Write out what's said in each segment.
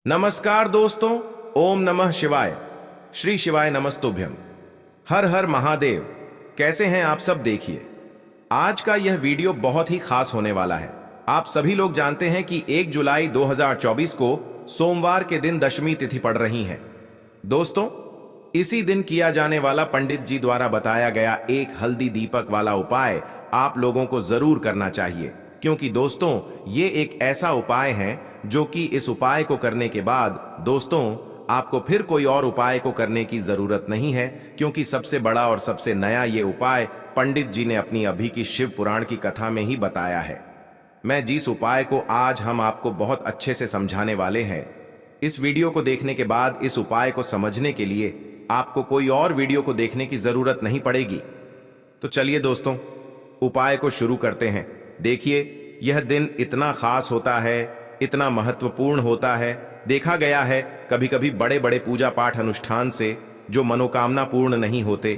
नमस्कार दोस्तों। ओम नमः शिवाय। श्री शिवाय नमस्तुभ्यम। हर हर महादेव। कैसे हैं आप सब? देखिए, आज का यह वीडियो बहुत ही खास होने वाला है। आप सभी लोग जानते हैं कि 1 जुलाई 2024 को सोमवार के दिन दशमी तिथि पड़ रही है। दोस्तों, इसी दिन किया जाने वाला पंडित जी द्वारा बताया गया एक हल्दी दीपक वाला उपाय आप लोगों को जरूर करना चाहिए, क्योंकि दोस्तों ये एक ऐसा उपाय है जो कि इस उपाय को करने के बाद दोस्तों आपको फिर कोई और उपाय को करने की जरूरत नहीं है, क्योंकि सबसे बड़ा और सबसे नया ये उपाय पंडित जी ने अपनी अभी की शिव पुराण की कथा में ही बताया है। मैं जिस उपाय को आज हम आपको बहुत अच्छे से समझाने वाले हैं, इस वीडियो को देखने के बाद इस उपाय को समझने के लिए आपको कोई और वीडियो को देखने की जरूरत नहीं पड़ेगी। तो चलिए दोस्तों, उपाय को शुरू करते हैं। देखिए, यह दिन इतना खास होता है, इतना महत्वपूर्ण होता है। देखा गया है कभी कभी बड़े बड़े पूजा पाठ अनुष्ठान से जो मनोकामना पूर्ण नहीं होते,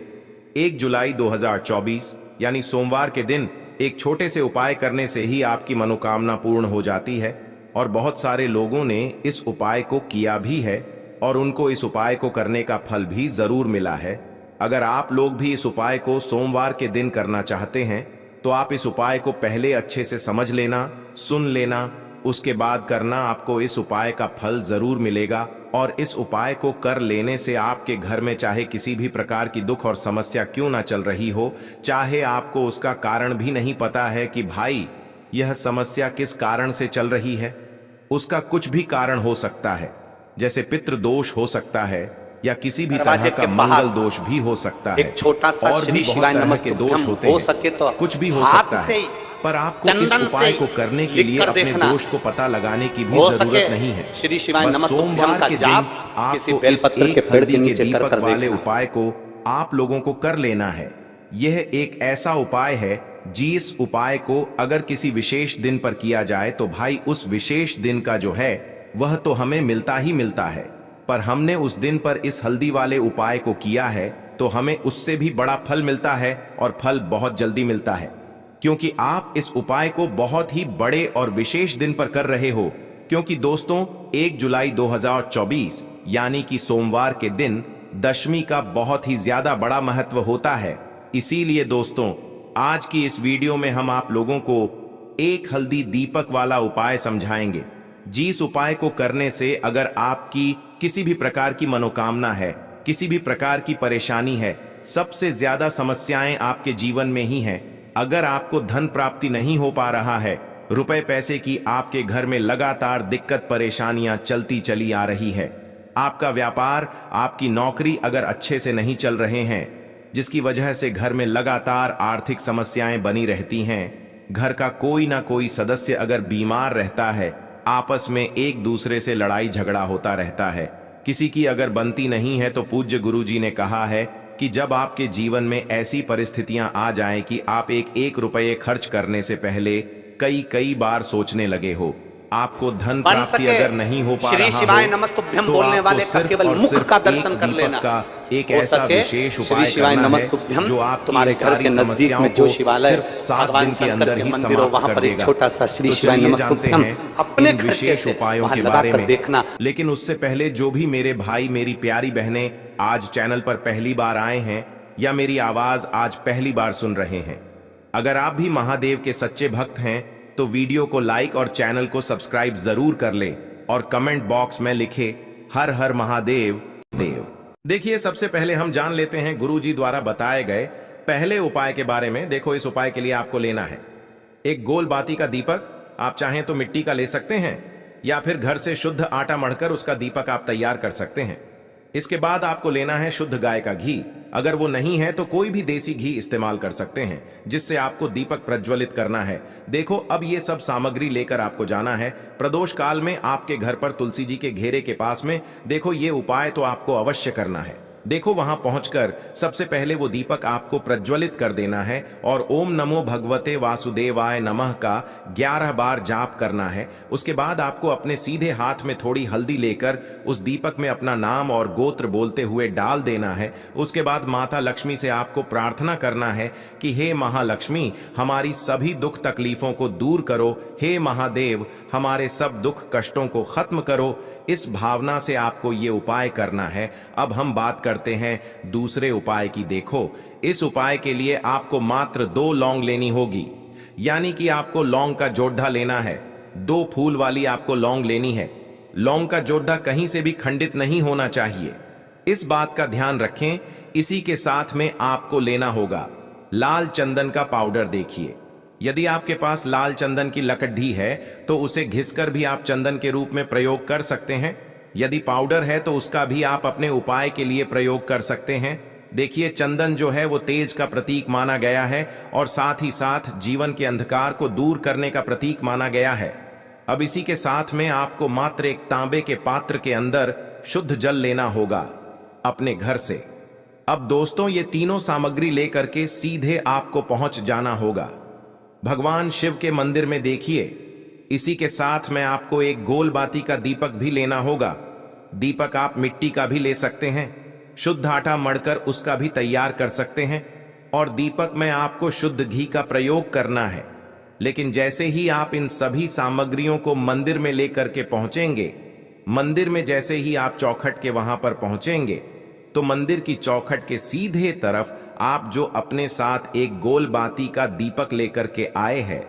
1 जुलाई 2024 यानी सोमवार के दिन एक छोटे से उपाय करने से ही आपकी मनोकामना पूर्ण हो जाती है। और बहुत सारे लोगों ने इस उपाय को किया भी है और उनको इस उपाय को करने का फल भी जरूर मिला है। अगर आप लोग भी इस उपाय को सोमवार के दिन करना चाहते हैं तो आप इस उपाय को पहले अच्छे से समझ लेना, सुन लेना, उसके बाद करना। आपको इस उपाय का फल जरूर मिलेगा और इस उपाय को कर लेने से आपके घर में चाहे किसी भी प्रकार की दुख और समस्या क्यों ना चल रही हो, चाहे आपको उसका कारण भी नहीं पता है कि भाई यह समस्या किस कारण से चल रही है, उसका कुछ भी कारण हो सकता है। जैसे पितृ दोष हो सकता है या किसी भी तरह का मंगल दोष भी हो सकता है, एक छोटा सा और भी बहुत तरह के दोष होते हो सके तो हैं, कुछ भी हो सकता है। पर आपको इस उपाय को करने के लिए अपने दोष को पता लगाने की भी जरूरत नहीं है। श्री शिवाय बस सोमवार के दिन आपको इस एक हल्दी के दीपक वाले उपाय को आप लोगों को कर लेना है। यह एक ऐसा उपाय है जिस उपाय को अगर किसी विशेष दिन पर किया जाए तो भाई उस विशेष दिन का जो है वह तो हमें मिलता ही मिलता है, पर हमने उस दिन पर इस हल्दी वाले उपाय को किया है तो हमें उससे भी बड़ा फल मिलता है और फल बहुत जल्दी मिलता है, क्योंकि आप इस उपाय को बहुत ही बड़े और विशेष दिन पर कर रहे हो। क्योंकि दोस्तों 1 जुलाई 2024 यानी कि सोमवार के दिन दशमी का बहुत ही ज्यादा बड़ा महत्व होता है। इसीलिए दोस्तों आज की इस वीडियो में हम आप लोगों को एक हल्दी दीपक वाला उपाय समझाएंगे, जिस उपाय को करने से अगर आपकी किसी भी प्रकार की मनोकामना है, किसी भी प्रकार की परेशानी है, सबसे ज्यादा समस्याएं आपके जीवन में ही हैं। अगर आपको धन प्राप्ति नहीं हो पा रहा है, रुपए पैसे की आपके घर में लगातार दिक्कत परेशानियां चलती चली आ रही है, आपका व्यापार, आपकी नौकरी अगर अच्छे से नहीं चल रहे हैं, जिसकी वजह से घर में लगातार आर्थिक समस्याएं बनी रहती हैं, घर का कोई ना कोई सदस्य अगर बीमार रहता है, आपस में एक दूसरे से लड़ाई झगड़ा होता रहता है, किसी की अगर बनती नहीं है, तो पूज्य गुरुजी ने कहा है कि जब आपके जीवन में ऐसी परिस्थितियां आ जाएं कि आप एक रुपये खर्च करने से पहले कई बार सोचने लगे हो, आपको धन प्राप्ति अगर नहीं हो पा रहा हो, तो बोलने वाले का केवल मुख का दर्शन कर लेना का एक ऐसा विशेष उपाय करना है जो आपकी सारी समस्याओं को सिर्फ 7 दिन के अंदर ही समाप्त कर देगा। छोटा सा श्री शिवाय नमस्तुभ्यम अपने विशेष उपायों के बारे में देखना। लेकिन उससे पहले जो भी मेरे भाई मेरी प्यारी बहनें आज चैनल पर पहली बार आए हैं या मेरी आवाज आज पहली बार सुन रहे हैं, अगर आप भी महादेव के सच्चे भक्त हैं तो वीडियो को लाइक और चैनल को सब्सक्राइब जरूर कर लें और कमेंट बॉक्स में लिखे हर हर महादेव देव। देखिए, सबसे पहले हम जान लेते हैं गुरुजी द्वारा बताए गए पहले उपाय के बारे में। देखो, इस उपाय के लिए आपको लेना है एक गोल बाती का दीपक। आप चाहें तो मिट्टी का ले सकते हैं या फिर घर से शुद्ध आटा मढ़कर उसका दीपक आप तैयार कर सकते हैं। इसके बाद आपको लेना है शुद्ध गाय का घी। अगर वो नहीं है तो कोई भी देसी घी इस्तेमाल कर सकते हैं, जिससे आपको दीपक प्रज्वलित करना है। देखो, अब ये सब सामग्री लेकर आपको जाना है प्रदोष काल में आपके घर पर तुलसी जी के घेरे के पास में। देखो, ये उपाय तो आपको अवश्य करना है। देखो, वहां पहुंचकर सबसे पहले वो दीपक आपको प्रज्वलित कर देना है और ओम नमो भगवते वासुदेवाय नमः का 11 बार जाप करना है। उसके बाद आपको अपने सीधे हाथ में थोड़ी हल्दी लेकर उस दीपक में अपना नाम और गोत्र बोलते हुए डाल देना है। उसके बाद माता लक्ष्मी से आपको प्रार्थना करना है कि हे महालक्ष्मी, हमारी सभी दुख तकलीफों को दूर करो। हे महादेव, हमारे सब दुख कष्टों को खत्म करो। इस भावना से आपको ये उपाय करना है। अब हम बात करते हैं दूसरे उपाय की। देखो, इस उपाय के लिए आपको मात्र 2 लौंग लेनी होगी, यानी कि आपको लौंग का जोड़ा लेना है। 2 फूल वाली आपको लौंग लेनी है। लौंग का जोड़ा कहीं से भी खंडित नहीं होना चाहिए, इस बात का ध्यान रखें। इसी के साथ में आपको लेना होगा लाल चंदन का पाउडर। देखिए, यदि आपके पास लाल चंदन की लकड़ी है तो उसे घिसकर भी आप चंदन के रूप में प्रयोग कर सकते हैं। यदि पाउडर है तो उसका भी आप अपने उपाय के लिए प्रयोग कर सकते हैं। देखिए, चंदन जो है वो तेज का प्रतीक माना गया है और साथ ही साथ जीवन के अंधकार को दूर करने का प्रतीक माना गया है। अब इसी के साथ में आपको मात्र एक तांबे के पात्र के अंदर शुद्ध जल लेना होगा अपने घर से। अब दोस्तों, ये तीनों सामग्री लेकर के सीधे आपको पहुंच जाना होगा भगवान शिव के मंदिर में। देखिए, इसी के साथ में आपको एक गोल बाती का दीपक भी लेना होगा। दीपक आप मिट्टी का भी ले सकते हैं, शुद्ध आटा मढ़कर उसका भी तैयार कर सकते हैं। और दीपक में आपको शुद्ध घी का प्रयोग करना है। लेकिन जैसे ही आप इन सभी सामग्रियों को मंदिर में लेकर के पहुंचेंगे, मंदिर में जैसे ही आप चौखट के वहां पर पहुंचेंगे, तो मंदिर की चौखट के सीधे तरफ आप जो अपने साथ एक गोल बाती का दीपक लेकर के आए हैं,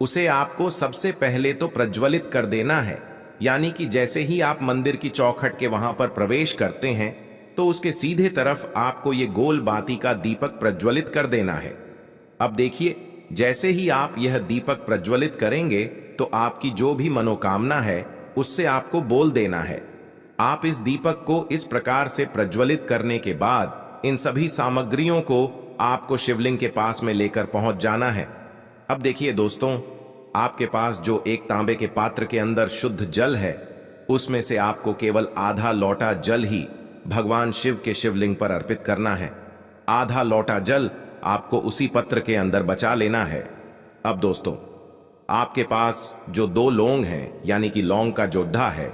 उसे आपको सबसे पहले तो प्रज्वलित कर देना है। यानी कि जैसे ही आप मंदिर की चौखट के वहां पर प्रवेश करते हैं तो उसके सीधे तरफ आपको ये गोल बाती का दीपक प्रज्वलित कर देना है। अब देखिए, जैसे ही आप यह दीपक प्रज्वलित करेंगे तो आपकी जो भी मनोकामना है उससे आपको बोल देना है। आप इस दीपक को इस प्रकार से प्रज्वलित करने के बाद इन सभी सामग्रियों को आपको शिवलिंग के पास में लेकर पहुंच जाना है। अब देखिए दोस्तों, आपके पास जो एक तांबे के पात्र के अंदर शुद्ध जल है, उसमें से आपको केवल आधा लोटा जल ही भगवान शिव के शिवलिंग पर अर्पित करना है। आधा लोटा जल आपको उसी पत्र के अंदर बचा लेना है। अब दोस्तों, आपके पास जो 2 लौंग हैं, यानी कि लौंग का जोड़ा है,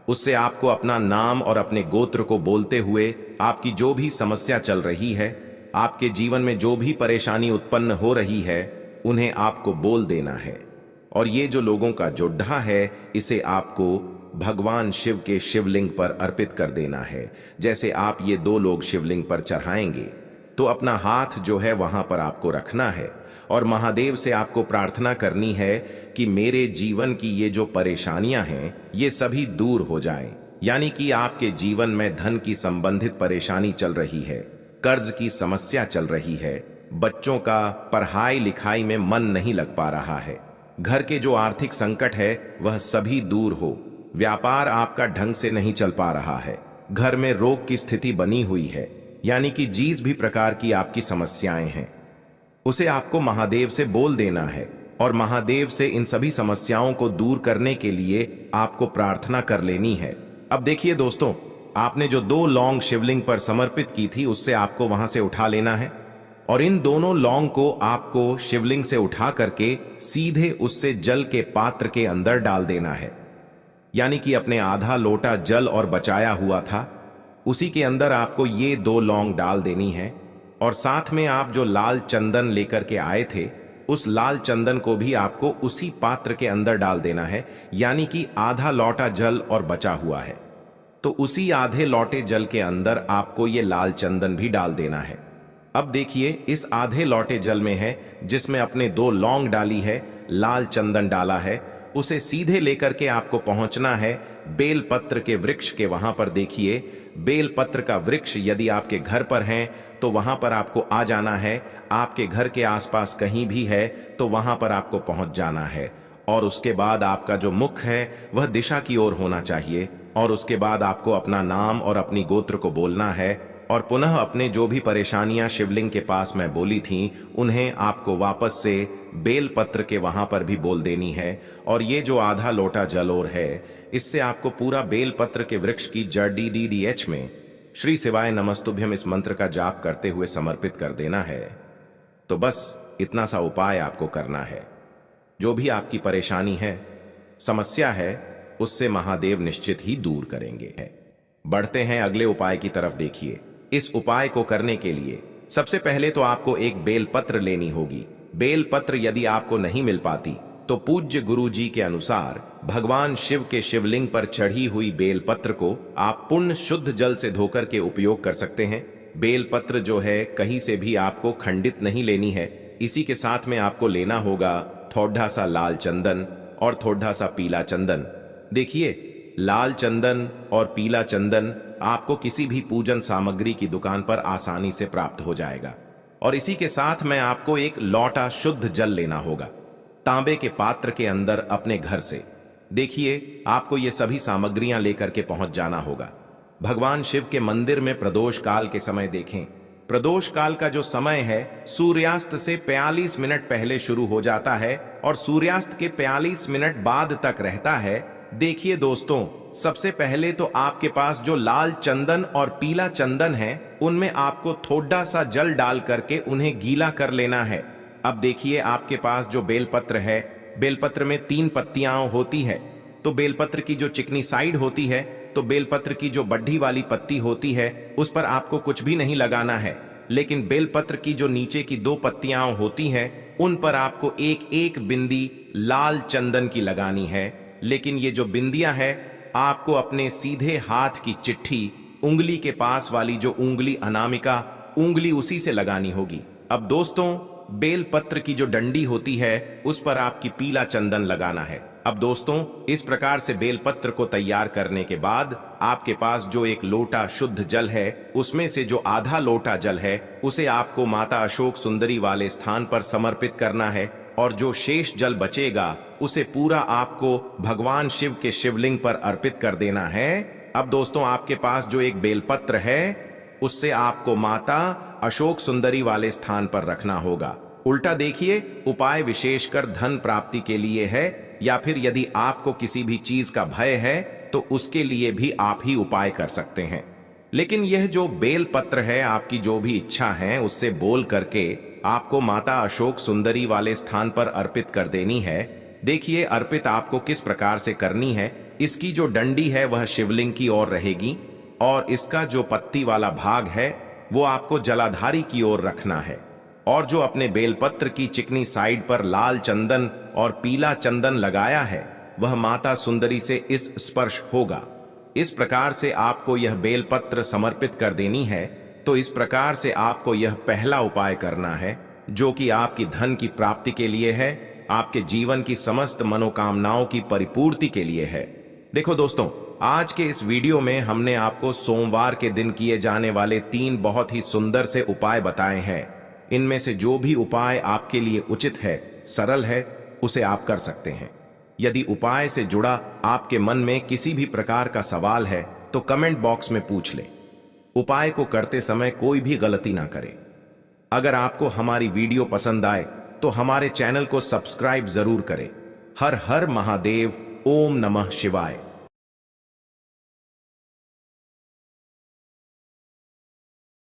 उससे आपको अपना नाम और अपने गोत्र को बोलते हुए आपकी जो भी समस्या चल रही है, आपके जीवन में जो भी परेशानी उत्पन्न हो रही है, उन्हें आपको बोल देना है। और ये जो लोगों का जोड़ा है, इसे आपको भगवान शिव के शिवलिंग पर अर्पित कर देना है। जैसे आप ये 2 लोग शिवलिंग पर चढ़ाएंगे तो अपना हाथ जो है वहां पर आपको रखना है और महादेव से आपको प्रार्थना करनी है कि मेरे जीवन की ये जो परेशानियां हैं, ये सभी दूर हो जाएं। यानी कि आपके जीवन में धन की संबंधित परेशानी चल रही है, कर्ज की समस्या चल रही है, बच्चों का पढ़ाई लिखाई में मन नहीं लग पा रहा है, घर के जो आर्थिक संकट है वह सभी दूर हो, व्यापार आपका ढंग से नहीं चल पा रहा है, घर में रोग की स्थिति बनी हुई है, यानी कि जिस भी प्रकार की आपकी समस्याएं हैं, उसे आपको महादेव से बोल देना है और महादेव से इन सभी समस्याओं को दूर करने के लिए आपको प्रार्थना कर लेनी है। अब देखिए दोस्तों, आपने जो 2 लौंग शिवलिंग पर समर्पित की थी, उससे आपको वहां से उठा लेना है और इन दोनों लौंग को आपको शिवलिंग से उठा करके सीधे उससे जल के पात्र के अंदर डाल देना है। यानी कि अपने आधा लोटा जल और बचाया हुआ था, उसी के अंदर आपको ये 2 लौंग डाल देनी है। और साथ में आप जो लाल चंदन लेकर के आए थे, उस लाल चंदन को भी आपको उसी पात्र के अंदर डाल देना है। यानी कि आधा लोटा जल और बचा हुआ है, तो उसी आधे लोटे जल के अंदर आपको ये लाल चंदन भी डाल देना है। अब देखिए, इस आधे लोटे जल में है जिसमें अपने 2 लौंग डाली है, लाल चंदन डाला है, उसे सीधे लेकर के आपको पहुंचना है बेलपत्र के वृक्ष के वहां पर। देखिए, बेलपत्र का वृक्ष यदि आपके घर पर है तो वहां पर आपको आ जाना है। आपके घर के आसपास कहीं भी है तो वहां पर आपको पहुंच जाना है और उसके बाद आपका जो मुख है वह दिशा की ओर होना चाहिए और उसके बाद आपको अपना नाम और अपनी गोत्र को बोलना है और पुनः अपने जो भी परेशानियां शिवलिंग के पास मैं बोली थी, उन्हें आपको वापस से बेलपत्र के वहां पर भी बोल देनी है। और ये जो आधा लोटा जल और है, इससे आपको पूरा बेलपत्र के वृक्ष की जड़ DDDH में श्री शिवाय नमस्तुभ्यम इस मंत्र का जाप करते हुए समर्पित कर देना है। तो बस इतना सा उपाय आपको करना है। जो भी आपकी परेशानी है, समस्या है, उससे महादेव निश्चित ही दूर करेंगे। बढ़ते हैं अगले उपाय की तरफ। देखिए, इस उपाय को करने के लिए सबसे पहले तो आपको एक बेलपत्र लेनी होगी। बेलपत्र यदि आपको नहीं मिल पाती तो पूज्य गुरु जी के अनुसार भगवान शिव के शिवलिंग पर चढ़ी हुई बेलपत्र को आप पुण्य शुद्ध जल से धोकर के उपयोग कर सकते हैं। बेलपत्र जो है कहीं से भी आपको खंडित नहीं लेनी है। इसी के साथ में आपको लेना होगा थोड़ा सा लाल चंदन और थोड़ा सा पीला चंदन। देखिए, लाल चंदन और पीला चंदन आपको किसी भी पूजन सामग्री की दुकान पर आसानी से प्राप्त हो जाएगा। और इसी के साथ में आपको एक लौटा शुद्ध जल लेना होगा तांबे के पात्र के अंदर अपने घर से। देखिए, आपको ये सभी सामग्रियां लेकर के पहुंच जाना होगा। भगवान शिव के मंदिर में प्रदोष काल के समय देखें। प्रदोष काल का जो समय है सूर्यास्त से 45 मिनट पहले शुरू हो जाता है और सूर्यास्त के 45 मिनट बाद तक रहता है। देखिए दोस्तों, सबसे पहले तो आपके पास जो लाल चंदन और पीला चंदन है उनमें आपको थोड़ा सा जल डाल करके उन्हें गीला कर लेना है। अब देखिए, आपके पास जो बेलपत्र है, बेलपत्र में 3 पत्तियां होती है। तो बेलपत्र की जो चिकनी साइड होती है, तो बेलपत्र की जो बड्ढी वाली पत्ती होती है उस पर आपको कुछ भी नहीं लगाना है। लेकिन बेलपत्र की जो नीचे की 2 पत्तियां होती हैं उन पर आपको एक एक बिंदी लाल चंदन की लगानी है। लेकिन ये जो बिंदियां है आपको अपने सीधे हाथ की चिट्ठी उंगली के पास वाली जो उंगली अनामिका उंगली उसी से लगानी होगी। अब दोस्तों, बेलपत्र की जो डंडी होती है उस पर आपकी पीला चंदन लगाना है। अब दोस्तों, इस प्रकार से बेलपत्र को तैयार करने के बाद आपके पास जो एक लोटा शुद्ध जल है उसमें से जो आधा लोटा जल है उसे आपको माता अशोक सुंदरी वाले स्थान पर समर्पित करना है और जो शेष जल बचेगा उसे पूरा आपको भगवान शिव के शिवलिंग पर अर्पित कर देना है। अब दोस्तों, आपके पास जो एक बेलपत्र है उससे आपको माता अशोक सुंदरी वाले स्थान पर रखना होगा। उल्टा देखिए, उपाय विशेषकर धन प्राप्ति के लिए है या फिर यदि आपको किसी भी चीज का भय है तो उसके लिए भी आप ही उपाय कर सकते हैं। लेकिन यह जो बेलपत्र है आपकी जो भी इच्छा है उससे बोल करके आपको माता अशोक सुंदरी वाले स्थान पर अर्पित कर देनी है। देखिए, अर्पित आपको किस प्रकार से करनी है। इसकी जो डंडी है वह शिवलिंग की ओर रहेगी और इसका जो पत्ती वाला भाग है वो आपको जलाधारी की ओर रखना है और जो अपने बेलपत्र की चिकनी साइड पर लाल चंदन और पीला चंदन लगाया है वह माता सुंदरी से इस स्पर्श होगा। इस प्रकार से आपको यह बेलपत्र समर्पित कर देनी है। तो इस प्रकार से आपको यह पहला उपाय करना है जो कि आपकी धन की प्राप्ति के लिए है, आपके जीवन की समस्त मनोकामनाओं की परिपूर्ति के लिए है। देखो दोस्तों, आज के इस वीडियो में हमने आपको सोमवार के दिन किए जाने वाले 3 बहुत ही सुंदर से उपाय बताए हैं। इनमें से जो भी उपाय आपके लिए उचित है, सरल है, उसे आप कर सकते हैं। यदि उपाय से जुड़ा आपके मन में किसी भी प्रकार का सवाल है तो कमेंट बॉक्स में पूछ लें। उपाय को करते समय कोई भी गलती ना करें। अगर आपको हमारी वीडियो पसंद आए तो हमारे चैनल को सब्सक्राइब जरूर करें। हर हर महादेव। ओम नमः शिवाय।